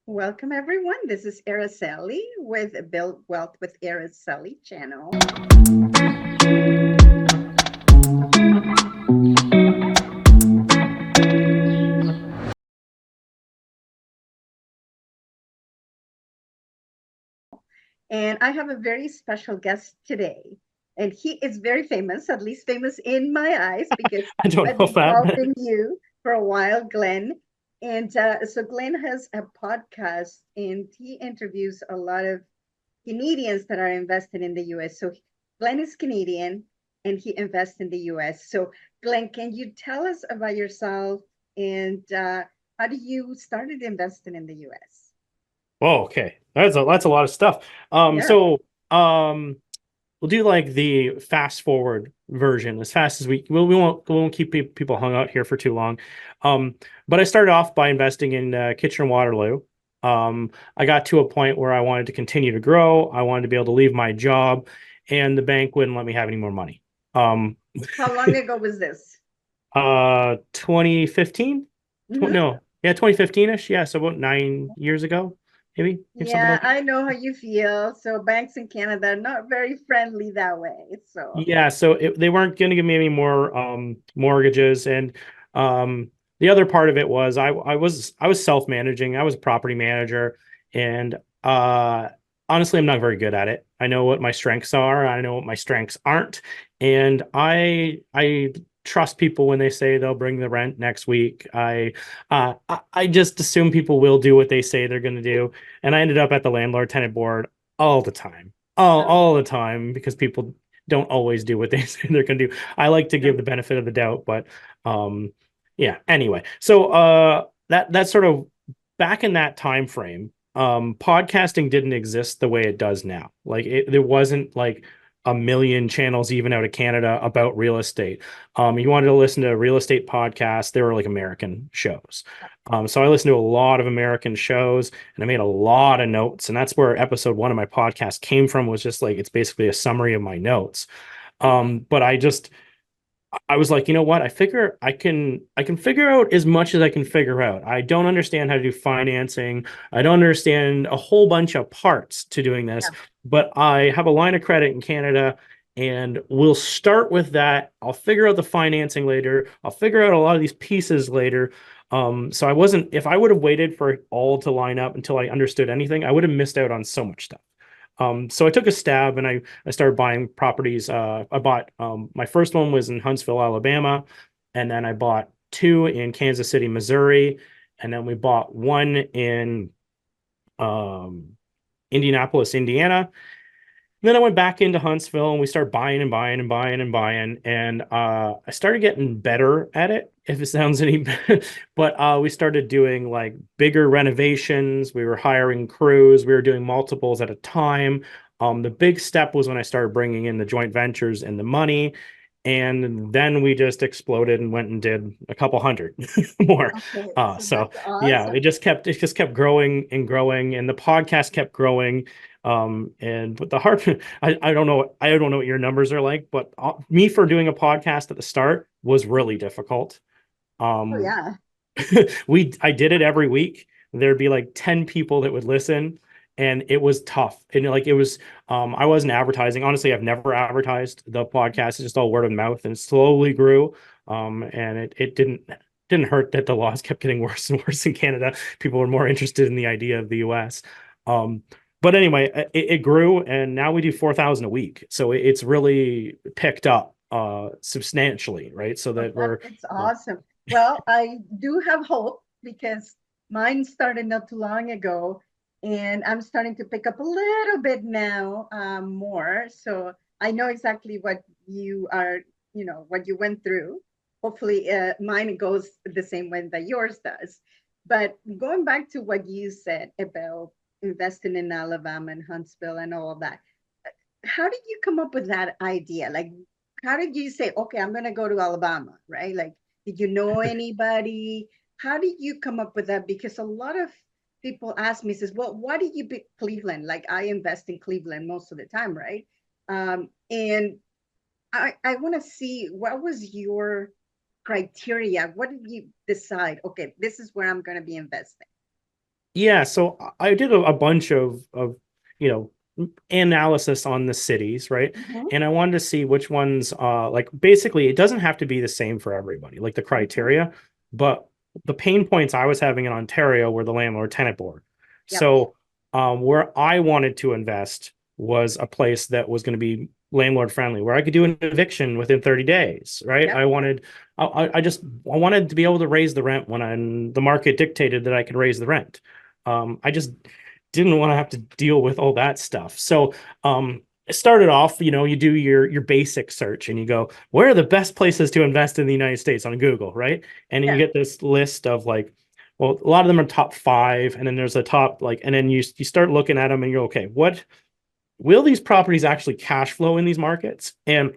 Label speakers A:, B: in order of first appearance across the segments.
A: Welcome, everyone. This is Araceli with Build Wealth with Araceli channel. And I have a very special guest today. And he is very famous, at least famous in my eyes, because
B: I don't
A: I've
B: know
A: been
B: if that.
A: following you for a while, Glenn. And so Glenn has a podcast and he interviews a lot of Canadians that are invested in the US. So Glenn is Canadian and he invests in the US. So Glenn, can you tell us about yourself and how do you started investing in the US?
B: Oh, okay. That's a lot of stuff. Um,
A: Yeah.
B: so um, we'll do like the fast forward version as fast as we won't keep people hung out here for too long. Um, but I started off by investing in Kitchener-Waterloo. I got to a point where I wanted to continue to grow. I wanted to be able to leave my job, and the bank wouldn't let me have any more money. Um,
A: How long ago was this?
B: 2015?
A: Hmm.
B: No, yeah, 2015-ish. Yeah, so about 9 years ago, maybe, if something
A: Yeah,
B: like that.
A: I know how you feel. So banks in Canada are not very friendly that way. So
B: Yeah, so they weren't going to give me any more mortgages, and the other part of it was I was self-managing. I was a property manager, and honestly, I'm not very good at it. I know what my strengths are. I know what my strengths aren't, and I trust people when they say they'll bring the rent next week. I just assume people will do what they say they're going to do, and I ended up at the landlord-tenant board all the time. All the time because people don't always do what they say they're going to do. I like to give the benefit of the doubt, but um, yeah. Anyway, so that's sort of back in that time frame. Podcasting didn't exist the way it does now. There wasn't like a million channels even out of Canada about real estate. You wanted to listen to a real estate podcast, they were like American shows. So I listened to a lot of American shows and I made a lot of notes. And that's where episode one of my podcast came from, was just like it's basically a summary of my notes. But I was like, you know what? I can figure out as much as I can figure out. I don't understand how to do financing. I don't understand a whole bunch of parts to doing this,
A: yeah.
B: but I have a line of credit in Canada and we'll start with that. I'll figure out the financing later. I'll figure out a lot of these pieces later. So I wasn't, if I would have waited for it all to line up until I understood anything, I would have missed out on so much stuff. So I took a stab and I started buying properties. I bought my first one was in Huntsville, Alabama, and then I bought two in Kansas City, Missouri, and then we bought one in um, Indianapolis, Indiana. And then I went back into Huntsville and we started buying and buying and buying and buying. And I started getting better at it, if it sounds any better. But we started doing like bigger renovations. We were hiring crews. We were doing multiples at a time. The big step was when I started bringing in the joint ventures and the money. And then we just exploded and went and did a couple hundred more.
A: Okay, so
B: So
A: that's
B: yeah,
A: awesome.
B: it just kept growing and growing, and the podcast kept growing. And but the hard, I don't know what your numbers are like, but me for doing a podcast at the start was really difficult.
A: Oh
B: Um,
A: yeah.
B: I did it every week. There'd be like 10 people that would listen, and it was tough. And like it was, I wasn't advertising. Honestly, I've never advertised the podcast. It's just all word of mouth, and it slowly grew. And it didn't hurt that the laws kept getting worse and worse in Canada. People were more interested in the idea of the US. Um, but anyway, it grew, and now we do 4,000 a week. So it's really picked up substantially, right? So
A: Oh,
B: that we're
A: that's awesome. Well, I do have hope because mine started not too long ago, and I'm starting to pick up a little bit now, more. So I know exactly what you are, what you went through. Hopefully, mine goes the same way that yours does. But going back to what you said about investing in Alabama and Huntsville and all of that, how did you come up with that idea? Like, how did you say, okay, I'm going to go to Alabama, right? Like, did you know anybody? How did you come up with that? Because a lot of people ask me, says, well, why did you pick Cleveland? Like, I invest in Cleveland most of the time, right? And I want to see what was your criteria? What did you decide? Okay, this is where I'm going to be investing.
B: Yeah, so I did a bunch of you know analysis on the cities, right?
A: Mhm,
B: And I wanted to see which ones like basically it doesn't have to be the same for everybody, like the
A: mhm.
B: criteria, but the pain points I was having in Ontario were the landlord tenant board.
A: Yep,
B: So where I wanted to invest was a place that was going to be landlord friendly, where I could do an eviction within 30 days, right?
A: yep.
B: I wanted to be able to raise the rent when the market dictated that I could raise the rent. I just didn't want to have to deal with all that stuff. So it started off, you do your basic search and you go, where are the best places to invest in the United States on Google, right? And then you
A: Yeah.
B: get this list of like, well, a lot of them are top five, and then there's a top like, and then you start looking at them and you're okay, what will these properties actually cash flow in these markets? And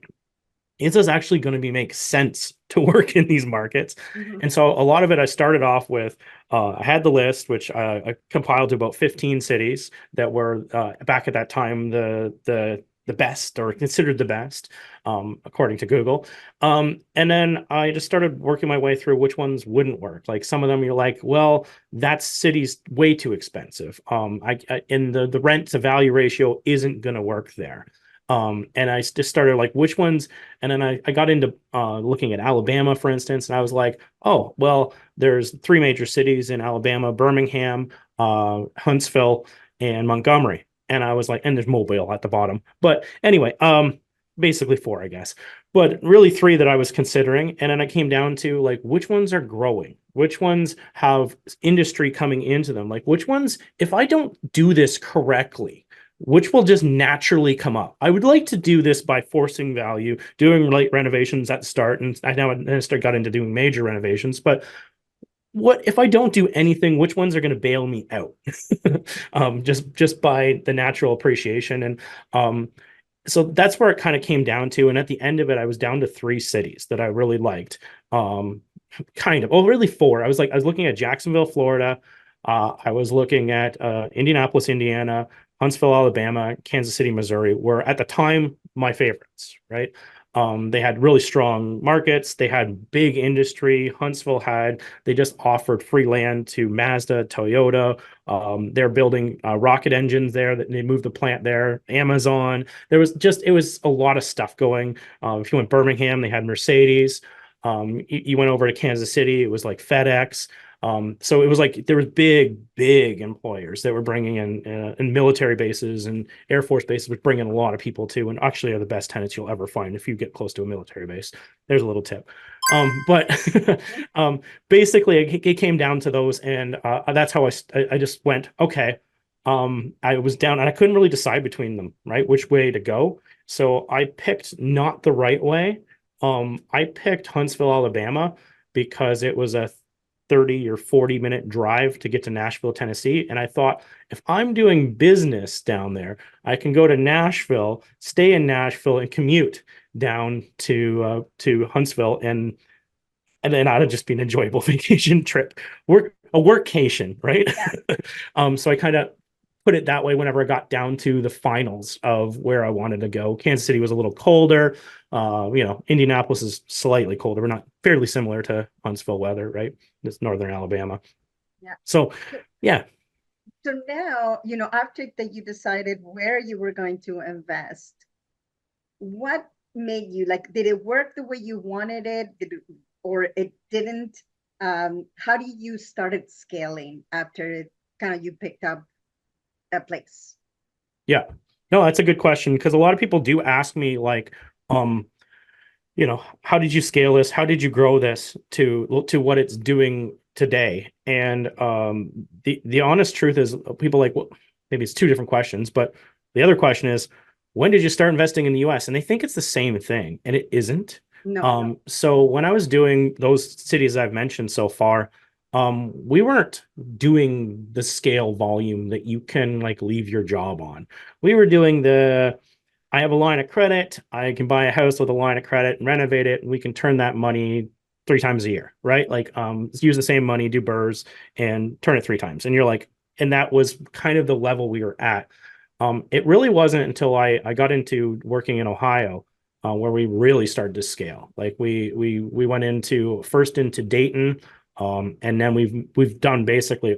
B: is this actually going to be make sense to work in these markets?
A: Mhm.
B: And so a lot of it, I started off with, I had the list, which I compiled to about 15 cities that were back at that time the best or considered the best, according to Google. And then I just started working my way through which ones wouldn't work. Like some of them, you're like, well, that city's way too expensive. And the rent to value ratio isn't going to work there. And I just started like which ones, and then I got into looking at Alabama, for instance, and I was like, oh, well, there's three major cities in Alabama: Birmingham, Huntsville, and Montgomery. And I was like, and there's Mobile at the bottom. But anyway, basically four, I guess. But really three that I was considering. And then I came down to like which ones are growing, which ones have industry coming into them, like which ones, if I don't do this correctly, which will just naturally come up. I would like to do this by forcing value, doing light renovations at the start, and I now got into doing major renovations. But what if I don't do anything? Which ones are going to bail me out? Just by the natural appreciation, and so that's where it kind of came down to. And at the end of it, I was down to three cities that I really liked. Um, kind of, oh, really four. I was looking at Jacksonville, Florida. I was looking at Indianapolis, Indiana, Huntsville, Alabama, Kansas City, Missouri, were at the time my favorites, right? They had really strong markets. They had big industry. They just offered free land to Mazda, Toyota. They're building rocket engines there. That they moved the plant there. Amazon. It was a lot of stuff going. If you went Birmingham, they had Mercedes. You went over to Kansas City, it was like FedEx. So it was like there was big employers that were bringing in military bases and Air Force bases, which bring in a lot of people too, and actually are the best tenants you'll ever find if you get close to a military base. There's a little tip. But um, basically, it came down to those, and that's how I just went, okay. I was down and I couldn't really decide between them, right? Which way to go. So I picked not the right way. I picked Huntsville, Alabama, because it was a 30 or 40-minute drive to get to Nashville, Tennessee. And I thought, if I'm doing business down there, I can go to Nashville, stay in Nashville, and commute down to Huntsville, and then that'd just be an enjoyable vacation trip, a workcation, right?
A: Yeah.
B: So I kind of put it that way whenever I got down to the finals of where I wanted to go. Kansas City was a little colder. Indianapolis is slightly colder. We're not fairly similar to Huntsville weather, right? It's northern Alabama.
A: Yeah.
B: So
A: So,
B: yeah,
A: so now, after that you decided where you were going to invest, what made you like, did it work the way you wanted it? Or it didn't? How do you started scaling after kind of you picked up a place?
B: yeah. No, that's a good question because a lot of people do ask me like, um, how did you scale this? How did you grow this to what it's doing today? And the honest truth is, people like, well, maybe it's two different questions, but the other question is, when did you start investing in the U.S.? And they think it's the same thing, and it isn't.
A: No.
B: So when I was doing those cities I've mentioned so far, we weren't doing the scale volume that you can like leave your job on. We were doing I have a line of credit. I can buy a house with a line of credit and renovate it, and we can turn that money three times a year, right? Like, use the same money, do burrs, and turn it three times. And you're like, and that was kind of the level we were at. It really wasn't until I got into working in Ohio, where we really started to scale. Like we went into first into Dayton, and then we've done basically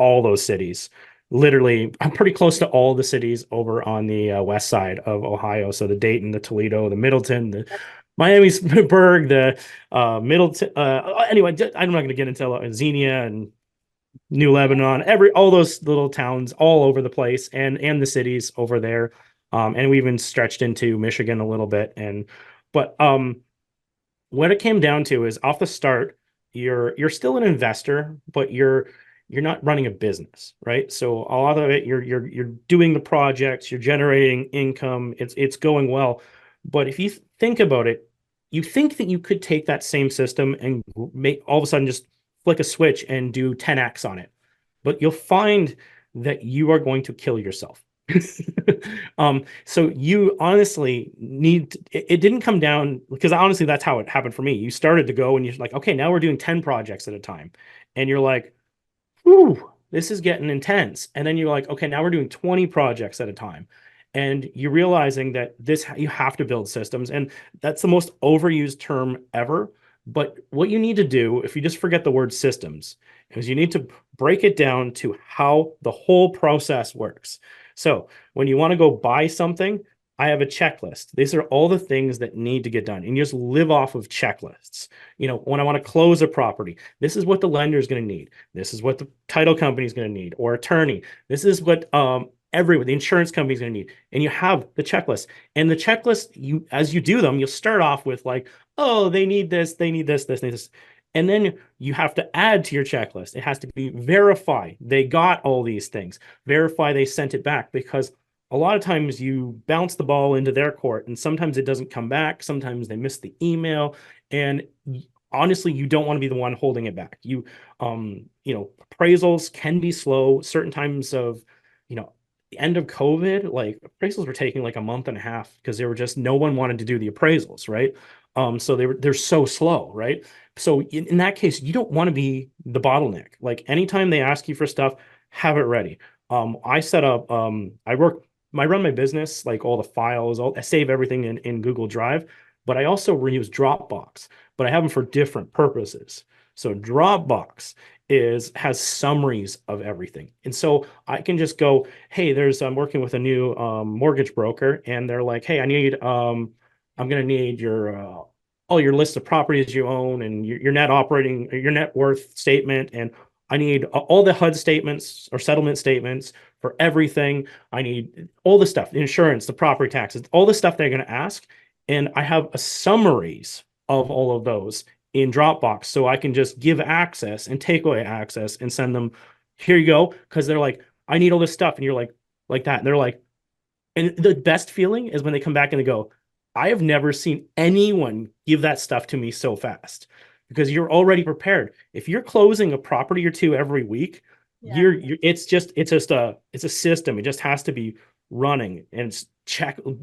B: all those cities. Literally, I'm pretty close to all the cities over on the west side of Ohio. So the Dayton, the Toledo, the Middleton, the Miamisburg, the Middleton. Anyway, I'm not going to get into Xenia and New Lebanon, all those little towns all over the place, and the cities over there. And we even stretched into Michigan a little bit. But what it came down to is off the start, you're still an investor, but you're not running a business, right? So a lot of it, you're doing the projects, you're generating income, it's going well. But if you think about it, you think that you could take that same system and make all of a sudden just flick a switch and do 10x on it. But you'll find that you are going to kill yourself. So you honestly it didn't come down because honestly, that's how it happened for me. You started to go and you're like, okay, now we're doing 10 projects at a time. And you're like, whew, this is getting intense. And then you're like, okay, now we're doing 20 projects at a time. And you're realizing that you have to build systems. And that's the most overused term ever. But what you need to do, if you just forget the word systems, is you need to break it down to how the whole process works. So when you want to go buy something, I have a checklist. These are all the things that need to get done. And you just live off of checklists. When I want to close a property, this is what the lender is going to need. This is what the title company is going to need, or attorney. This is what the insurance company is going to need. And you have the checklist. And the checklist, as you do them, you'll start off with like, oh, they need this, they need this, this, this. And then you have to add to your checklist. It has to be verify they got all these things, verify they sent it back, because a lot of times you bounce the ball into their court and sometimes it doesn't come back. Sometimes they miss the email. And honestly, you don't want to be the one holding it back. Appraisals can be slow. Certain times of, the end of COVID, like appraisals were taking like a month and a half because they were just no one wanted to do the appraisals, right? So they're so slow, right? So in that case, you don't want to be the bottleneck. Like anytime they ask you for stuff, have it ready. I set up, I run my business, like all the files, I save everything in Google Drive, but I also reuse Dropbox, but I have them for different purposes. So Dropbox has summaries of everything. And so I can just go, hey, I'm working with a new mortgage broker, and they're like, hey, I'm going to need all your list of properties you own and your net worth statement. And I need all the HUD statements or settlement statements for everything. I need all the stuff, the insurance, the property taxes, all the stuff they're going to ask. And I have a summaries of all of those in Dropbox. So I can just give access and take away access and send them, here you go. Because they're like, I need all this stuff. And you're like that. And they're like, and the best feeling is when they come back and they go, I have never seen anyone give that stuff to me so fast, because you're already prepared. If you're closing a property or two every week,
A: Yeah,
B: it's just a system. It just has to be running. And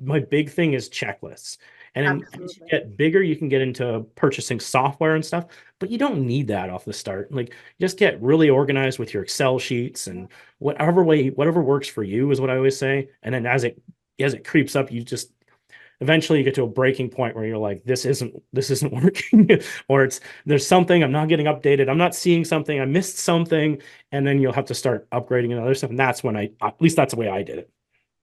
B: my big thing is checklists. And then as you
A: absolutely.
B: get bigger, you can get into purchasing software and stuff, but you don't need that off the start. Like, just get really organized with your Excel sheets, and whatever works for you is what I always say. And then as it creeps up, eventually you get to a breaking point where you're like, this isn't working, or there's something I'm not getting updated, I'm not seeing something, I missed something. And then you'll have to start upgrading and other stuff. And that's when at least that's the way I did it.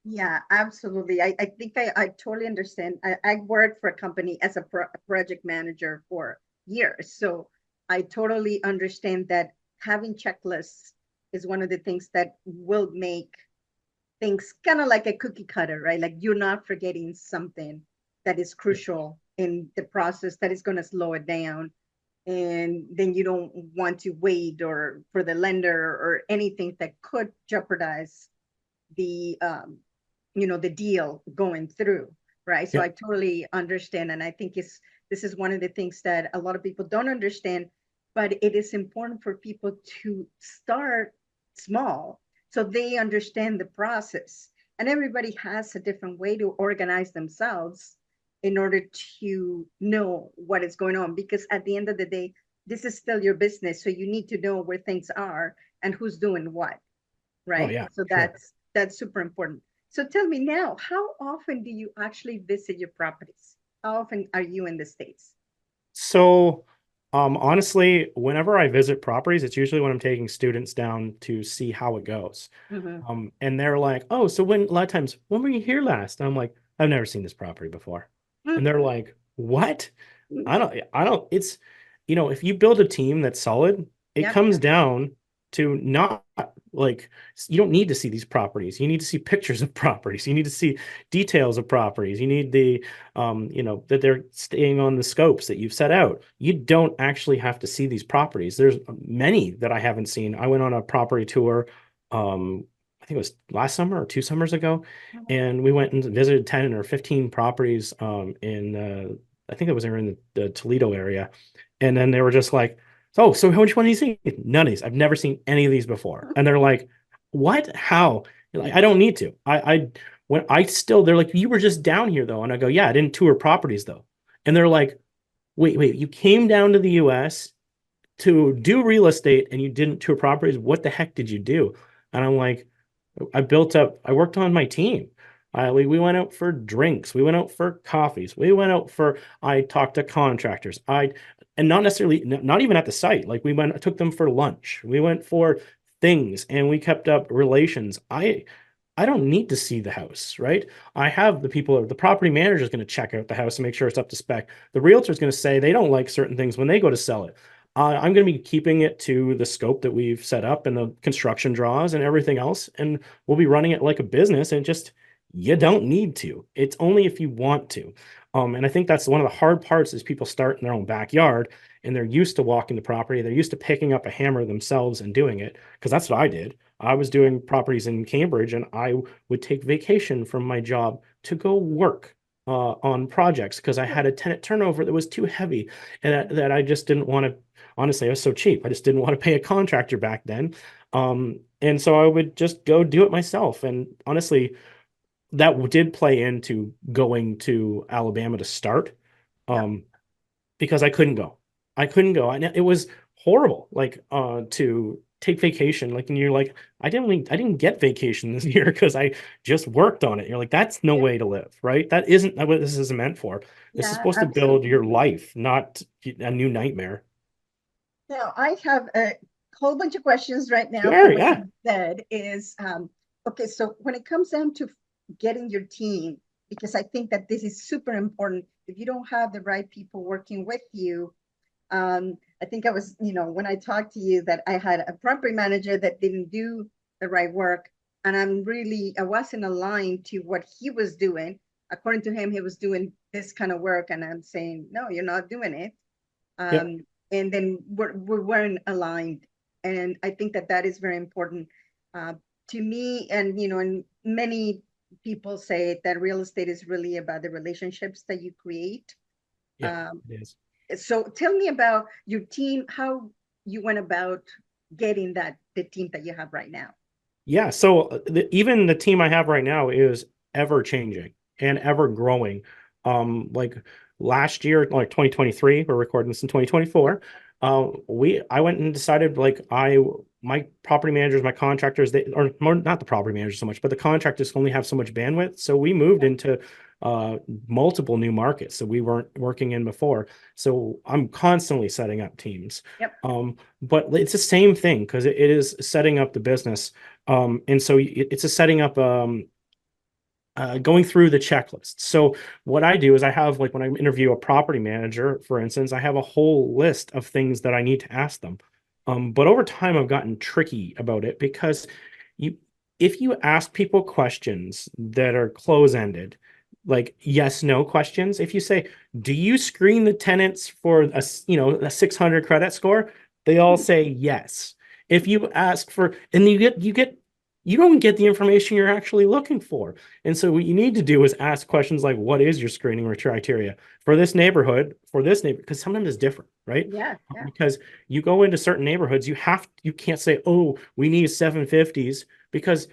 A: Yeah, absolutely. I think I totally understand. I worked for a company as a project manager for years. So I totally understand that having checklists is one of the things that will make things kind of like a cookie cutter, right? Like you're not forgetting something that is crucial in the process that is going to slow it down. And then you don't want to wait or for the lender or anything that could jeopardize the the deal going through, right? So
B: Yeah.
A: I totally understand, and I think this is one of the things that a lot of people don't understand, but it is important for people to start small so they understand the process. And everybody has a different way to organize themselves in order to know what is going on, because at the end of the day, this is still your business, so you need to know where things are and who's doing what,
B: Oh
A: right?
B: yeah,
A: So
B: sure.
A: that's super important. So tell me now, how often do you actually visit your properties? How often are you in the States?
B: So Honestly, whenever I visit properties, it's usually when I'm taking students down to see how it goes.
A: Mhm.
B: And they're like, "Oh, so when a lot of times, when were you here last?" And I'm like, "I've never seen this property before." And they're like, "What?"
A: Mhm.
B: I don't, it's, if you build a team that's solid, it
A: Yep.
B: comes down to not like, you don't need to see these properties. You need to see pictures of properties. You need to see details of properties. You need that they're staying on the scopes that you've set out. You don't actually have to see these properties. There's many that I haven't seen. I went on a property tour, I think it was last summer or 2 summers ago,
A: Mhm.
B: and we went and visited 10 or 15 properties in I think it was in the Toledo area. And then they were just like, "Oh, so which one have you seen?" None of these. I've never seen any of these before. And they're like, "What? How?" You're like, "I don't need to. They're like, "You were just down here though." And I go, "Yeah, I didn't tour properties though." And they're like, wait, you came down to the US to do real estate and you didn't tour properties. What the heck did you do?" And I'm like, I worked on my team. We went out for drinks. We went out for coffees. I talked to contractors. And not necessarily, not even at the site. Like I took them for lunch. We went for things and we kept up relations. I don't need to see the house, right? I have the property manager is going to check out the house and make sure it's up to spec. The realtor is going to say they don't like certain things when they go to sell it. I'm going to be keeping it to the scope that we've set up and the construction draws and everything else. And we'll be running it like a business, and just, you don't need to. It's only if you want to. And I think that's one of the hard parts is people start in their own backyard and they're used to walking the property. They're used to picking up a hammer themselves and doing it, because that's what I did. I was doing properties in Cambridge and I would take vacation from my job to go work on projects because I had a tenant turnover that was too heavy, and that I just didn't want to. Honestly, I was so cheap. I just didn't want to pay a contractor back then. And so I would just go do it myself. And honestly, that did play into going to Alabama to start,
A: Yep.
B: um, because I couldn't go. I couldn't go. And it was horrible, like to take vacation. Like, and you're like, I didn't get vacation this year because I just worked on it. You're like, that's no
A: Yep.
B: way to live, right? That isn't what this is meant for. This is
A: Yeah,
B: supposed to build your
A: absolutely.
B: life, not a new nightmare.
A: Now, I have a whole bunch of questions right now
B: Sure,
A: from what
B: yeah.
A: you said is, okay, so when it comes down to getting your team, because I think that this is super important, if you don't have the right people working with you, I think I was, when I talked to you that I had a property manager that didn't do the right work, and I wasn't aligned to what he was doing. According to him, he was doing this kind of work, and I'm saying, no, you're not doing it.
B: Yep.
A: And then we weren't aligned. And I think that that is very important uh, to me. And, and many people say that real estate is really about the relationships that you create.
B: Yep.
A: Um,
B: It is.
A: so tell me about your team, how you went about getting the team that you have right now.
B: Yeah. So even the team I have right now is ever changing and ever growing. Like last year, like 2023, we're recording this in 2024. I went and decided, like, my property managers, my contractors, they or more, not the property managers so much, but the contractors only have so much bandwidth. So we moved into uh multiple new markets that we weren't working in before. So I'm constantly setting up teams.
A: Yep.
B: But it's the same thing because it is setting up the business. And so it's a setting up, going through the checklist. So what I do is I have, like, when I interview a property manager, for instance, I have a whole list of things that I need to ask them. But over time, I've gotten tricky about it because you, if you ask people questions that are close-ended, like yes, no questions, if you say, "Do you screen the tenants for a 600 credit score?" They all say yes. If you ask for, and you don't get the information you're actually looking for. And so what you need to do is ask questions like, what is your screening criteria for this neighborhood, because sometimes it's different, right?
A: Yeah. Yeah.
B: Because you go into certain neighborhoods, you can't say, "Oh, we need 750s," because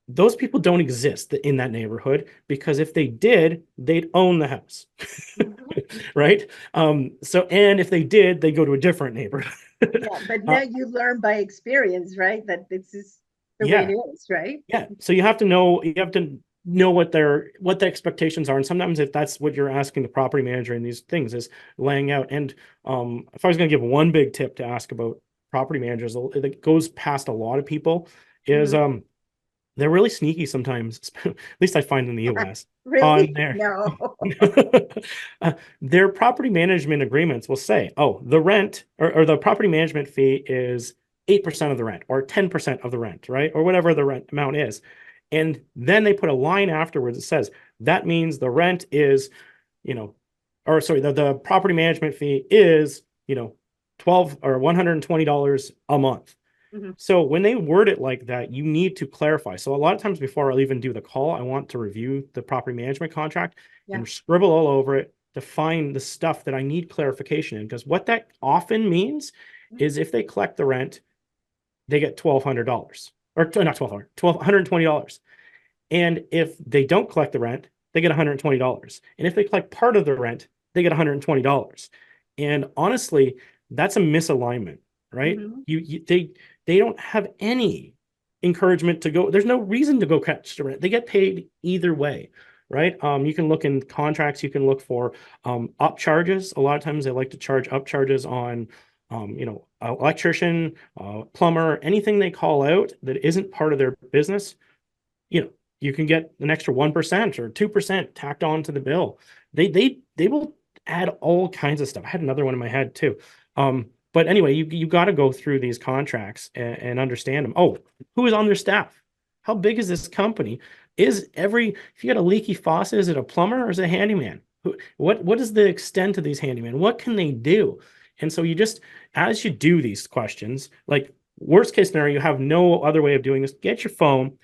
B: those people don't exist in that neighborhood, because if they did, they'd own the house.
A: Mhm.
B: Right? And if they did, they go to a different neighborhood.
A: Yeah. But
B: uh,
A: now you learn by experience, right? That this is the way it
B: yeah.
A: is, right?
B: Yeah. So you have to know, you have to know what the expectations are. And sometimes if that's what you're asking the property manager in these things is laying out. And if I was going to give one big tip to ask about property managers that goes past a lot of people is
A: Mhm.
B: they're really sneaky sometimes, at least I find in the US, on
A: Really? No.
B: their property management agreements will say, oh, the rent or the property management fee is 8% of the rent or 10% of the rent, right? Or whatever the rent amount is. And then they put a line afterwards that says that means the rent is, you know, or sorry, the property management fee is, 12 or $120 a month.
A: Mhm.
B: So when they word it like that, you need to clarify. So a lot of times before I'll even do the call, I want to review the property management contract
A: Yeah.
B: and scribble all over it to find the stuff that I need clarification in. Because what that often means
A: Mhm.
B: is if they collect the rent, they get $1,200 or not 1,200, $1,220. And if they don't collect the rent, they get $120. And if they collect part of the rent, they get $120. And honestly, that's a misalignment, right?
A: Mhm.
B: They don't have any encouragement to go. There's no reason to go catch the rent. They get paid either way, right? You can look in contracts. You can look for up charges. A lot of times they like to charge up charges on electrician, plumber, anything they call out that isn't part of their business. You know, you can get an extra 1% or 2% tacked on to the bill. They will add all kinds of stuff. I had another one in my head too. But anyway, you got to go through these contracts and understand them. Oh, who is on their staff? How big is this company? If you got a leaky faucet, is it a plumber or is it a handyman? What is the extent of these handymen? What can they do? And so as you do these questions, like worst case scenario, you have no other way of doing this. Get your phone,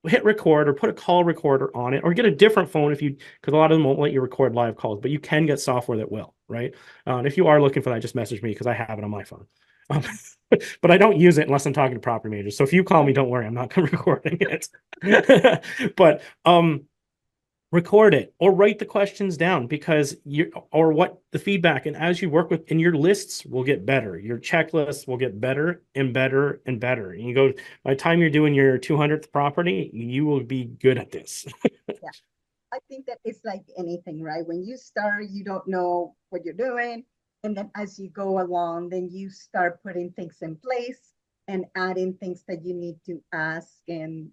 B: hit record or put a call recorder on it, or get a different phone because a lot of them won't let you record live calls, but you can get software that will, right? And if you are looking for that, just message me because I have it on my phone. Um, but I don't use it unless I'm talking to property managers. So if you call me, don't worry, I'm not recording it. But record it or write the questions down because or what the feedback, and as you work with, and your lists will get better, your checklists will get better and better and better, and you go, by the time you're doing your 200th property, you will be good at this.
A: Yeah. I think that it's like anything, right? When you start, you don't know what you're doing. And then as you go along, then you start putting things in place and adding things that you need to ask and,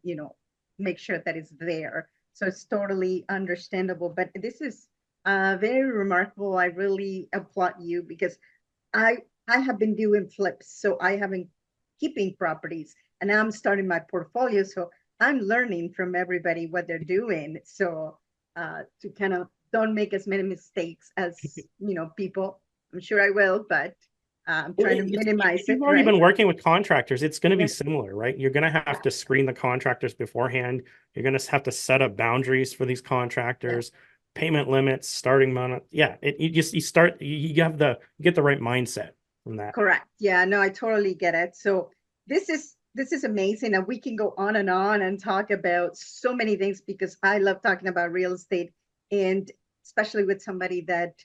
A: make sure that it's there. So it's totally understandable. But this is very remarkable. I really applaud you because I I have been doing flips, so I have been keeping properties, and now I'm starting my portfolio. So I'm learning from everybody what they're doing. So to kind of don't make as many mistakes as people. I'm sure I will, but I'm
B: Well,
A: trying to
B: if
A: minimize it,
B: you've already
A: right?
B: been working with contractors, it's going to be
A: Yeah,
B: similar, right? You're going to have to screen the contractors beforehand. You're going to have to set up boundaries for these
A: yeah,
B: contractors, payment limits, starting amount. Yeah, you get the right mindset from that.
A: correct. Yeah, no, I totally get it. So this is amazing, and we can go on and talk about so many things because I love talking about real estate, and especially with somebody that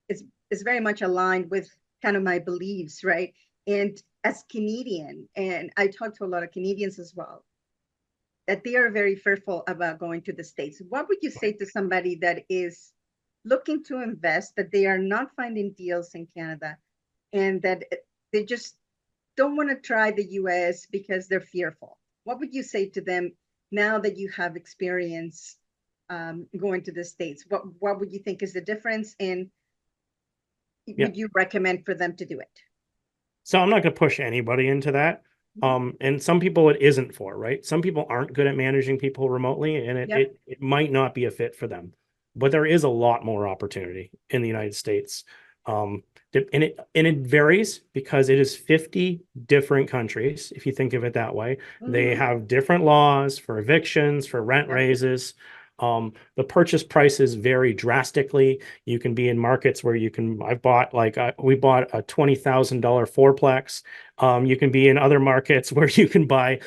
A: is is very much aligned with kind of my beliefs, right? And as Canadian, and I talk to a lot of Canadians as well, that they are very fearful about going to the States. What would you say to somebody that is looking to invest, that they are not finding deals in Canada, and that they just don't want to try the US because they're fearful? What would you say to them now that you have experience going to the States? What would you think is the difference? And
B: Yeah.
A: would you recommend for them to do it?
B: So I'm not going to push anybody into that.
A: Mhm.
B: And some people it isn't for, right? Some people aren't good at managing people remotely, and it
A: Yep.
B: it, it might not be a fit for them. But there is a lot more opportunity in the United States. Um, and it varies because it is 50 different countries, if you think of it that way. They
A: Hmm.
B: have different laws for evictions, for rent
A: Yep.
B: raises. The purchase prices vary drastically. You can be in markets where we bought a $20,000 fourplex. You can be in other markets where you can buy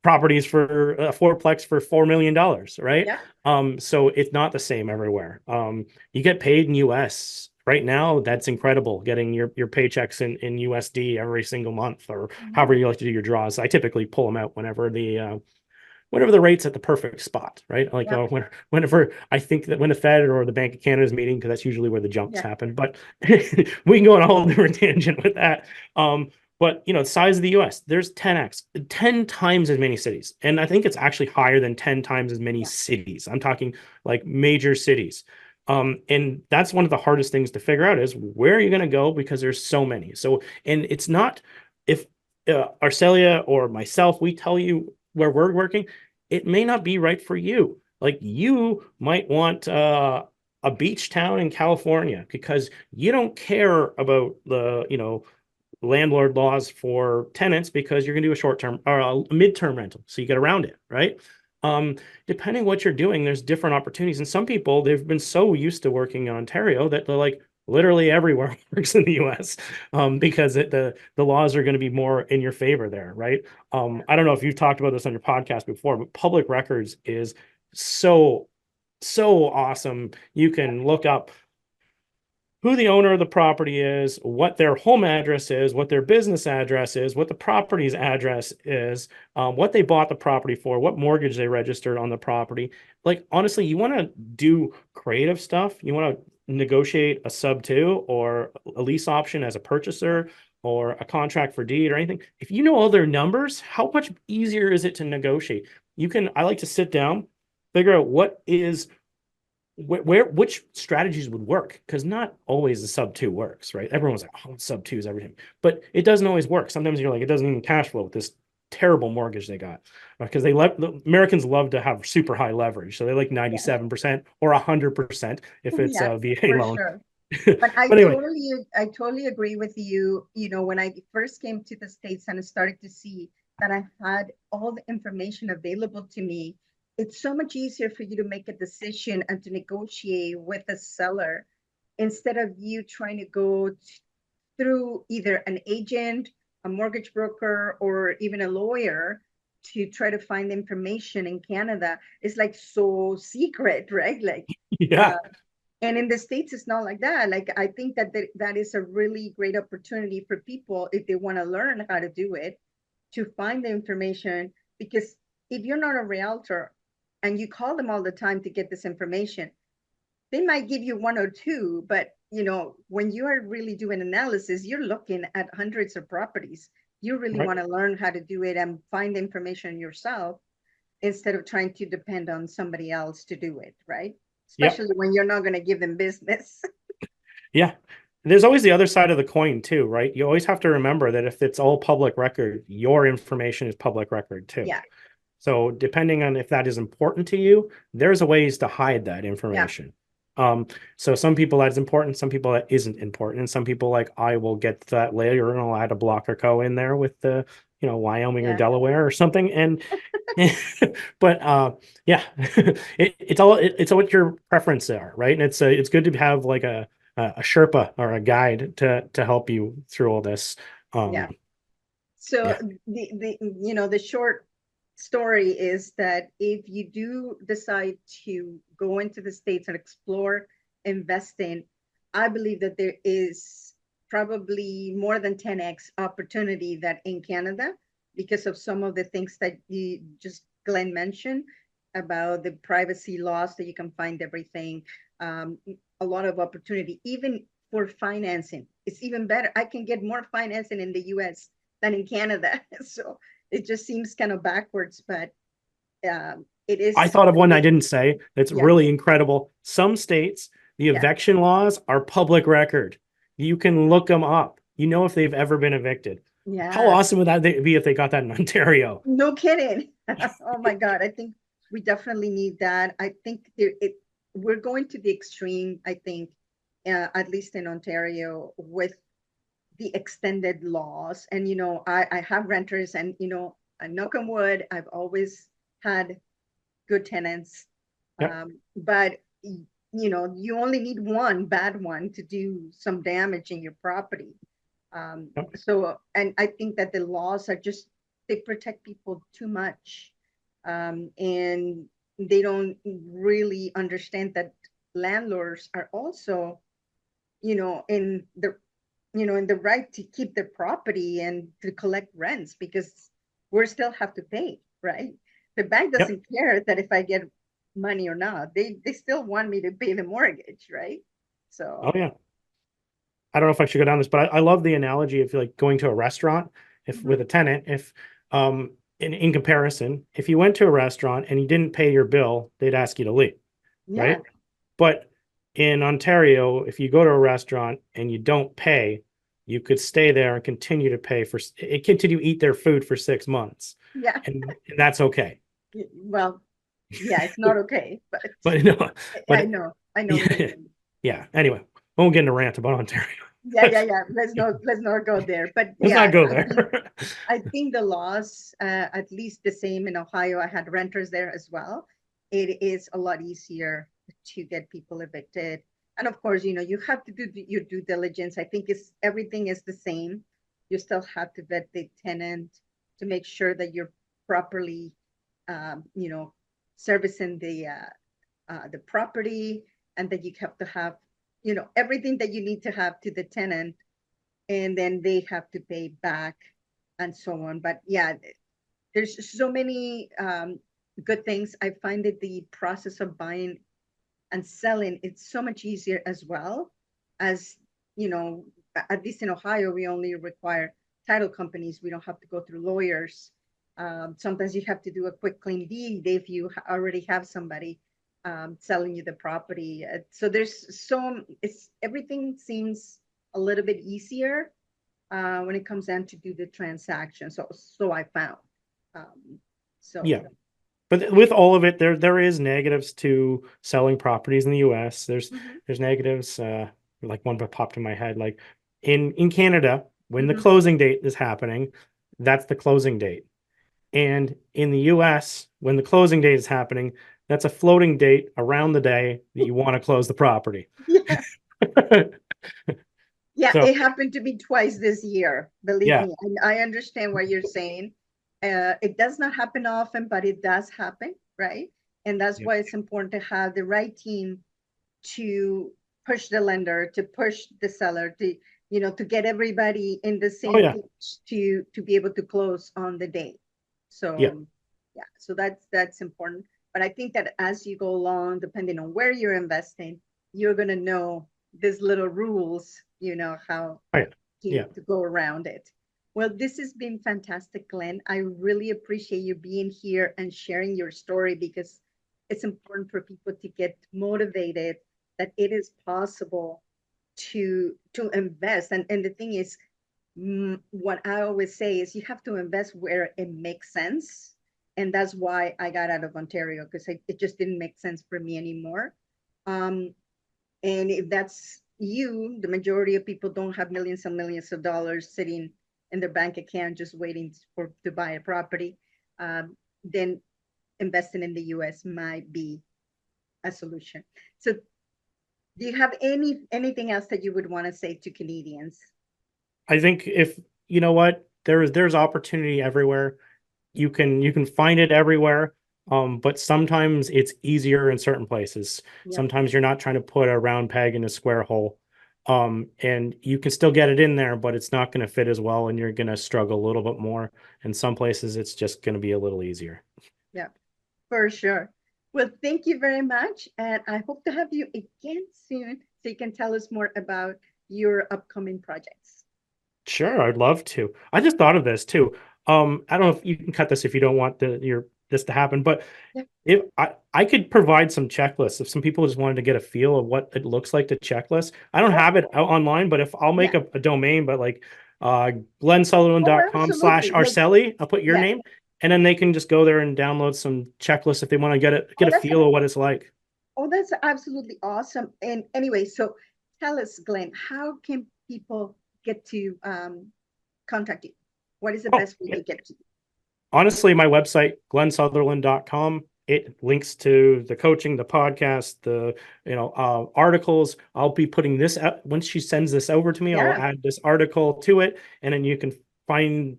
B: properties for a fourplex for $4 million, right?
A: Yep.
B: So it's not the same everywhere. You get paid in US. Right now, that's incredible, getting your paychecks in USD every single month, or
A: Mhm.
B: however you like to do your draws. I typically pull them out whenever whenever the rate's at the perfect spot, right? Like
A: Yep.
B: whenever I think that when the Fed or the Bank of Canada is meeting, because that's usually where the jumps
A: Yeah.
B: happen. But we can go on a whole different tangent with that. But you know, the size of the US, there's 10x, 10 times as many cities. And I think it's actually higher than 10 times as many
A: Yeah.
B: cities. I'm talking like major cities. And that's one of the hardest things to figure out is where are you going to go because there's so many. So, and it's not if Arcelia or myself, we tell you where we're working, it may not be right for you. Like you might want a beach town in California because you don't care about the, you know, landlord laws for tenants because you're going to do a short term or a midterm rental. So you get around it, right? Depending what you're doing, there's different opportunities. And some people, they've been so used to working in Ontario that they're like, literally everywhere works in the US because the laws are going to be more in your favor there, right? I don't know if you've talked about this on your podcast before, but public records is so, so awesome. You can look up who the owner of the property is, what their home address is, what their business address is, what the property's address is, what they bought the property for, what mortgage they registered on the property. Like, honestly, you want to do creative stuff. You want to negotiate a sub two or a lease option as a purchaser or a contract for deed or anything. If you know all their numbers, how much easier is it to negotiate? I like to sit down, figure out what is which strategies would work because not always the sub two works, right? Everyone's like, oh, sub two is everything, but it doesn't always work. Sometimes you're like, it doesn't even cash flow with this terrible mortgage they got because the Americans love to have super high leverage, so they like
A: Yeah.
B: 97% or 100% if it's
A: Yeah,
B: a VA
A: for
B: loan.
A: sure. But
B: But anyway,
A: I totally agree with you. You know, when I first came to the States and I started to see that I had all the information available to me, it's so much easier for you to make a decision and to negotiate with a seller instead of you trying to go through either an agent, a mortgage broker, or even a lawyer to try to find information in Canada. It's like so secret, right? Like,
B: yeah,
A: uh, and in the States, it's not like that. Like, I think that that is a really great opportunity for people if they want to learn how to do it, to find the information. Because if you're not a realtor and you call them all the time to get this information, they might give you one or two, but you know, when you are really doing analysis, you're looking at hundreds of properties. You really
B: right,
A: want to learn how to do it and find the information yourself instead of trying to depend on somebody else to do it, right?
B: yep,
A: Especially when you're not going to give them business.
B: yeah. There's always the other side of the coin too, right? You always have to remember that if it's all public record, your information is public record too.
A: Yeah,
B: So depending on if that is important to you, there's a ways to hide that
A: yeah,
B: information. So some people that's important, some people that isn't important, and some people like I will get that later and I'll add a blocker co in there with the, you know, Wyoming or
A: yeah,
B: Delaware or something. And but yeah, it's what your preferences are, right? And it's good to have like a Sherpa or a guide to help you through all this.
A: yeah.
B: Um,
A: So
B: yeah,
A: the you know, the short story is that if you do decide to go into the States and explore investing, I believe that there is probably more than 10x opportunity that in Canada, because of some of the things that you just Glenn mentioned about the privacy laws, that you can find everything, um, a lot of opportunity, even for financing. It's even better. I can get more financing in the US than in Canada. So it just seems kind of backwards, but it
B: I
A: is.
B: thought of one I didn't say that's
A: Yeah,
B: really incredible. Some states, the
A: yeah,
B: eviction laws are public record. You can look them up. You know if they've ever been evicted. How
A: yes.
B: awesome would that be if they got that in Ontario?
A: No kidding. Oh my God. I think we definitely need that. I think we're going to the extreme, I think, at least in Ontario, with the extended laws. And, you know, I have renters and, you know, knock on wood, I've always had good tenants.
B: Yep.
A: But you know, you only need one bad one to do some damage in your property.
B: Yep.
A: So, and I think that the laws are just, they protect people too much. And they don't really understand that landlords are also, you know, in the right to keep their property and to collect rents, because we still have to pay, right? The bank
B: Yep.
A: doesn't care that if I get money or not. They still want me to pay the mortgage, right?
B: Oh
A: So
B: yeah. I don't know if I should go down this, but I love the analogy of like going to a restaurant, if
A: mhm.
B: with a tenant, if in comparison, if you went to a restaurant and you didn't pay your bill, they'd ask you to leave,
A: Yeah,
B: right? But in Ontario, if you go to a restaurant and you don't pay, you could stay there and continue to pay for continue to eat their food for 6 months,
A: yeah.
B: and that's okay.
A: Well, yeah, it's not okay, but
B: But no,
A: I
B: but
A: know, I know what you
B: yeah,
A: mean.
B: yeah. Anyway, I won't get in a rant about Ontario.
A: Yeah, yeah, yeah. Let's not go there. But
B: Let's not
A: yeah,
B: go
A: I think
B: there.
A: I think the laws, at least the same in Ohio. I had renters there as well. It is a lot easier to get people evicted, and of course, you have to do your due diligence. I think it's everything is the same. You still have to vet the tenant to make sure that you're properly, you know, servicing the property, and that you have to have, everything that you need to have to the tenant, and then they have to pay back and so on. But yeah, there's so many good things. I find that the process of buying and selling, it's so much easier as well. As you know, at least in Ohio, we only require title companies. We don't have to go through lawyers. Sometimes you have to do a quick claim deed if you already have somebody selling you the property. So it's everything seems a little bit easier when it comes down to do the transaction. So I found. Um,
B: Yeah.
A: so
B: But with all of it, there is negatives to selling properties in the US.
A: mhm,
B: There's negatives, like one that popped in my head. Like in Canada, when the
A: mhm.
B: closing date is happening, that's the closing date. And in the US, when the closing date is happening, that's a floating date around the day that you want to close the property.
A: Yeah. Yeah,
B: So
A: it happened to me twice this year. Believe
B: yeah,
A: me, I understand what you're saying. It does not happen often, but it does happen, right? And that's
B: yeah.
A: why it's important to have the right team to push the lender, to push the seller, to get everybody in the
B: Oh
A: same
B: yeah,
A: page to be able to close on the day.
B: yeah,
A: So yeah, so that's important. But I think that as you go along, depending on where you're investing, you're gonna know these little rules, how
B: oh yeah,
A: to,
B: yeah.
A: to go around it. Well, this has been fantastic, Glenn. I really appreciate you being here and sharing your story, because it's important for people to get motivated that it is possible to invest. And the thing is, what I always say is you have to invest where it makes sense. And that's why I got out of Ontario, because it just didn't make sense for me anymore. Um, and if that's you, the majority of people don't have millions and millions of dollars sitting in their bank account just waiting to buy a property. Then investing in the US might be a solution. So do you have anything else that you would want to say to Canadians?
B: I think if you know what, there's opportunity everywhere. You can find it everywhere. But sometimes it's easier in certain places.
A: Yep.
B: Sometimes you're not trying to put a round peg in a square hole. And you can still get it in there, but it's not going to fit as well, and you're going to struggle a little bit more. In some places, it's just going to be a little easier.
A: Yep. For sure. Well, thank you very much. And I hope to have you again soon so you can tell us more about your upcoming projects.
B: Sure, I'd love to. I just thought of this too. I don't know if you can cut this if you don't want this to happen, but
A: Yep.
B: if I could provide some checklists if some people just wanted to get a feel of what it looks like to checklist. I don't
A: Oh,
B: have it out online, but if I'll make
A: yeah.
B: a domain, but like
A: Oh,
B: glensutherland.com/.
A: absolutely. Like,
B: Arceli, I'll put your
A: yeah.
B: name, and then they can just go there and download some checklists if they want to get
A: Oh,
B: a feel of what it's like.
A: that's absolutely awesome. And anyway, so tell us, Glenn, how can people get to contact you? What is the
B: Oh,
A: best way to get to you?
B: honestly, my website, glensutherland.com, it links to the coaching, the podcast, the articles. I'll be putting this out once she sends this over to me. I'll
A: Yeah,
B: add this article to it, and then you can find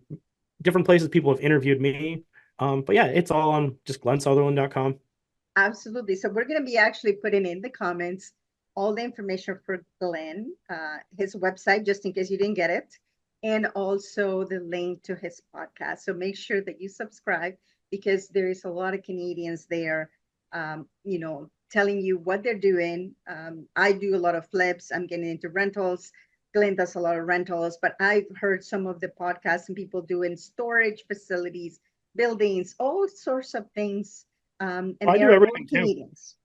B: different places people have interviewed me. But yeah, it's all on just glensutherland.com.
A: absolutely. So we're going to be actually putting in the comments all the information for Glenn, his website, just in case you didn't get it, and also the link to his podcast. So make sure that you subscribe, because there is a lot of Canadians there, telling you what they're doing. I do a lot of flips. I'm getting into rentals. Glenn does a lot of rentals, but I've heard some of the podcasts and people doing storage facilities, buildings, all sorts of things. And
B: I
A: they
B: do
A: are all
B: everything too.
A: Canadians.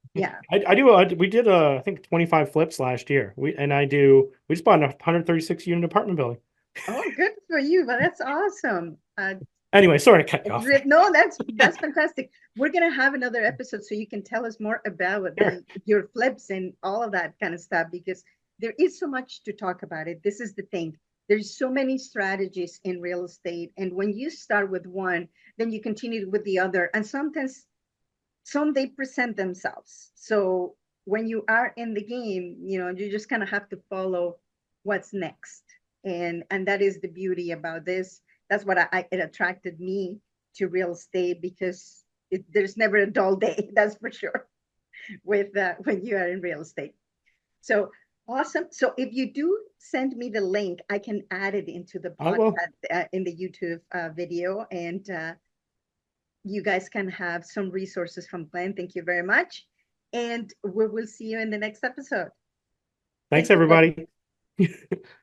B: I do. We did I think 25 flips last year. We just bought a 136 unit apartment building.
A: Oh, good for you. Well, that's awesome.
B: Anyway, sorry to cut you off.
A: No, that's fantastic. We're gonna have another episode so you can tell us more about
B: Sure.
A: your flips and all of that kind of stuff, because there is so much to talk about it. This is the thing. There's so many strategies in real estate, and when you start with one, then you continue with the other, and sometimes some they present themselves. So when you are in the game, you just kind of have to follow what's next, and that is the beauty about this. That's what it attracted me to real estate, because there's never a dull day. That's for sure. With when you are in real estate. So awesome. So if you do send me the link, I can add it into the
B: I will.
A: podcast, in the YouTube video, and you guys can have some resources from Glenn. Thank you very much. And we will see you in the next episode.
B: Thanks,
A: Thank you, Glenn.
B: everybody.